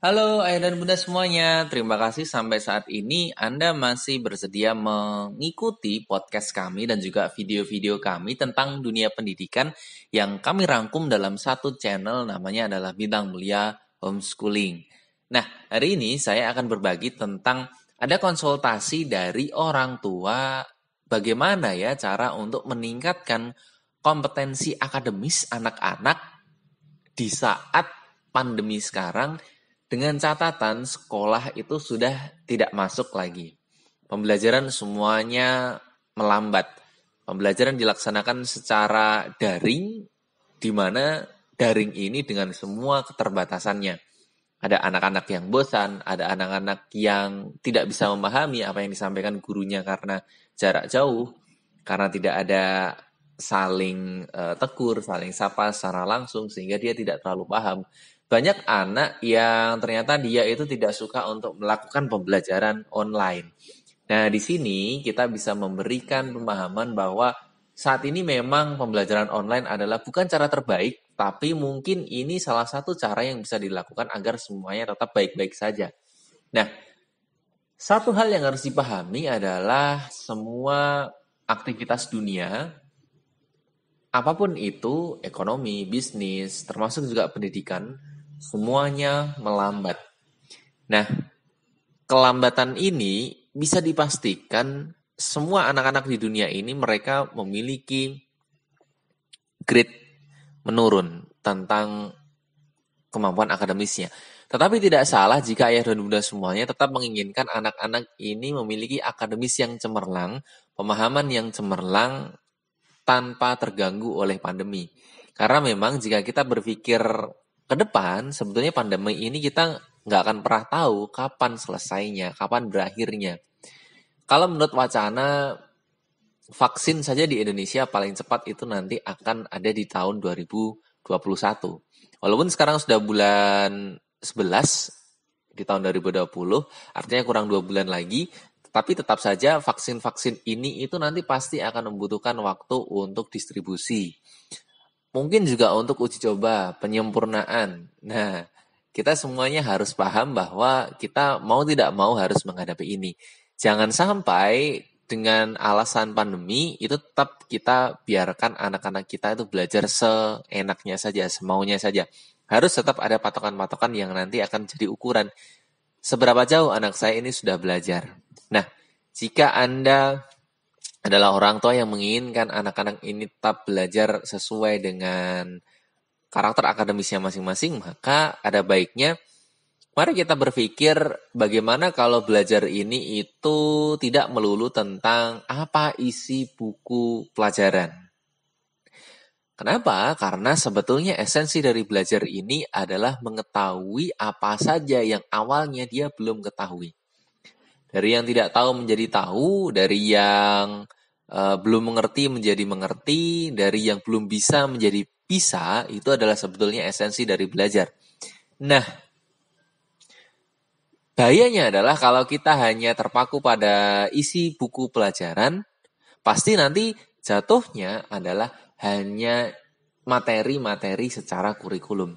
Halo ayah dan bunda semuanya, terima kasih sampai saat ini Anda masih bersedia mengikuti podcast kami dan juga video-video kami tentang dunia pendidikan yang kami rangkum dalam satu channel namanya adalah Bintang Mulia Homeschooling. Nah, hari ini saya akan berbagi tentang ada konsultasi dari orang tua bagaimana ya cara untuk meningkatkan kompetensi akademis anak-anak di saat pandemi sekarang dengan catatan sekolah itu sudah tidak masuk lagi. Pembelajaran semuanya melambat. Pembelajaran dilaksanakan secara daring, di mana daring ini dengan semua keterbatasannya. Ada anak-anak yang bosan, ada anak-anak yang tidak bisa memahami apa yang disampaikan gurunya karena jarak jauh, karena tidak ada saling tegur, saling sapa secara langsung sehingga dia tidak terlalu paham. Banyak anak yang ternyata dia itu tidak suka untuk melakukan pembelajaran online. Nah, di sini kita bisa memberikan pemahaman bahwa saat ini memang pembelajaran online adalah bukan cara terbaik, tapi mungkin ini salah satu cara yang bisa dilakukan agar semuanya tetap baik-baik saja. Nah, satu hal yang harus dipahami adalah semua aktivitas dunia, apapun itu, ekonomi, bisnis, termasuk juga pendidikan, semuanya melambat. Nah, kelambatan ini bisa dipastikan semua anak-anak di dunia ini mereka memiliki grade menurun tentang kemampuan akademisnya. Tetapi tidak salah jika ayah dan bunda semuanya tetap menginginkan anak-anak ini memiliki akademis yang cemerlang, pemahaman yang cemerlang tanpa terganggu oleh pandemi. Karena memang jika kita berpikir ke depan, sebetulnya pandemi ini kita nggak akan pernah tahu kapan selesainya, kapan berakhirnya. Kalau menurut wacana, vaksin saja di Indonesia paling cepat itu nanti akan ada di tahun 2021. Walaupun sekarang sudah bulan 11 di tahun 2020, artinya kurang 2 bulan lagi, tapi tetap saja vaksin-vaksin ini itu nanti pasti akan membutuhkan waktu untuk distribusi. Mungkin juga untuk uji coba, penyempurnaan. Nah, kita semuanya harus paham bahwa kita mau tidak mau harus menghadapi ini. Jangan sampai dengan alasan pandemi itu tetap kita biarkan anak-anak kita itu belajar seenaknya saja, semaunya saja. Harus tetap ada patokan-patokan yang nanti akan jadi ukuran seberapa jauh anak saya ini sudah belajar. Nah, jika Anda adalah orang tua yang menginginkan anak-anak ini tetap belajar sesuai dengan karakter akademisnya masing-masing, maka ada baiknya mari kita berpikir bagaimana kalau belajar ini itu tidak melulu tentang apa isi buku pelajaran. Kenapa? Karena sebetulnya esensi dari belajar ini adalah mengetahui apa saja yang awalnya dia belum ketahui. Dari yang tidak tahu menjadi tahu, dari yang belum mengerti menjadi mengerti, dari yang belum bisa menjadi bisa, itu adalah sebetulnya esensi dari belajar. Nah, bahayanya adalah kalau kita hanya terpaku pada isi buku pelajaran, pasti nanti jatuhnya adalah hanya materi-materi secara kurikulum.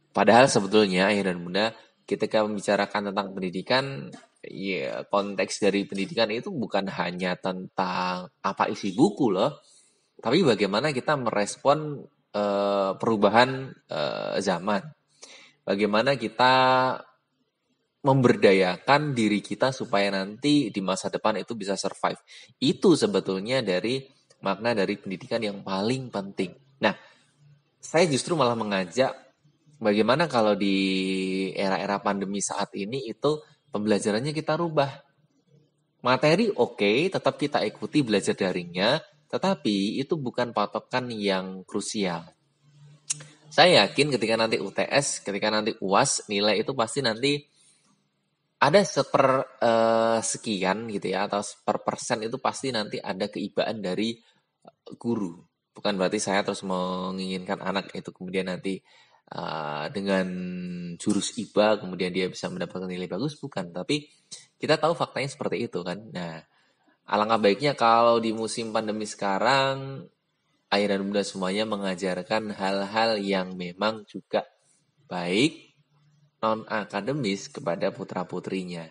Padahal sebetulnya ayah dan bunda, ketika membicarakan tentang pendidikan, ya konteks dari pendidikan itu bukan hanya tentang apa isi buku loh, tapi bagaimana kita merespon perubahan zaman. Bagaimana kita memberdayakan diri kita supaya nanti di masa depan itu bisa survive. Itu sebetulnya dari makna dari pendidikan yang paling penting. Nah, saya justru malah mengajak bagaimana kalau di era-era pandemi saat ini itu pembelajarannya kita rubah. Materi oke, tetap kita ikuti belajar daringnya, tetapi itu bukan patokan yang krusial. Saya yakin ketika nanti UTS, ketika nanti UAS, nilai itu pasti nanti ada sekian gitu ya, atau per persen itu pasti nanti ada keibaan dari guru. Bukan berarti saya terus menginginkan anak itu kemudian nanti dengan jurus IBA kemudian dia bisa mendapatkan nilai bagus, bukan. Tapi kita tahu faktanya seperti itu kan. Nah, alangkah baiknya kalau di musim pandemi sekarang ayah dan bunda semuanya mengajarkan hal-hal yang memang juga baik, non-akademis kepada putra-putrinya.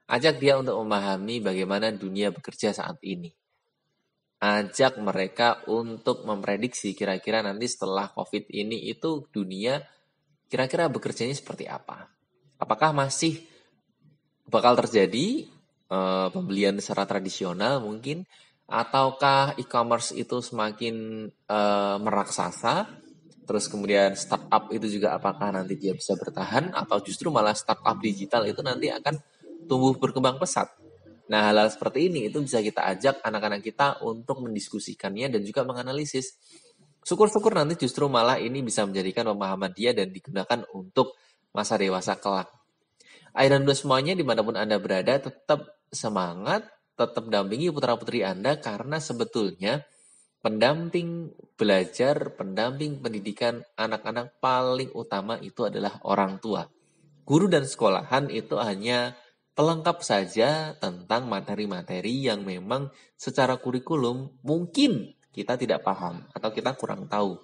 Ajak dia untuk memahami bagaimana dunia bekerja saat ini. Ajak mereka untuk memprediksi kira-kira nanti setelah COVID ini itu dunia kira-kira bekerjanya seperti apa. Apakah masih bakal terjadi pembelian secara tradisional mungkin, ataukah e-commerce itu semakin meraksasa, terus kemudian startup itu juga apakah nanti dia bisa bertahan, atau justru malah startup digital itu nanti akan tumbuh berkembang pesat. Nah, hal-hal seperti ini itu bisa kita ajak anak-anak kita untuk mendiskusikannya dan juga menganalisis. Syukur-syukur nanti justru malah ini bisa menjadikan pemahaman dia dan digunakan untuk masa dewasa kelak. Ayah dan bunda semuanya dimanapun Anda berada, tetap semangat, tetap dampingi putra-putri Anda, karena sebetulnya pendamping belajar, pendamping pendidikan anak-anak paling utama itu adalah orang tua. Guru dan sekolahan itu hanya pelengkap saja tentang materi-materi yang memang secara kurikulum mungkin kita tidak paham atau kita kurang tahu.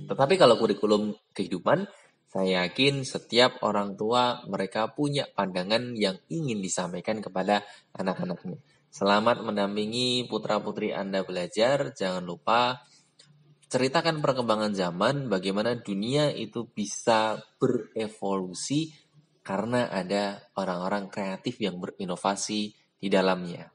Tetapi kalau kurikulum kehidupan, saya yakin setiap orang tua mereka punya pandangan yang ingin disampaikan kepada anak-anaknya. Selamat mendampingi putra-putri Anda belajar. Jangan lupa ceritakan perkembangan zaman, bagaimana dunia itu bisa berevolusi karena ada orang-orang kreatif yang berinovasi di dalamnya.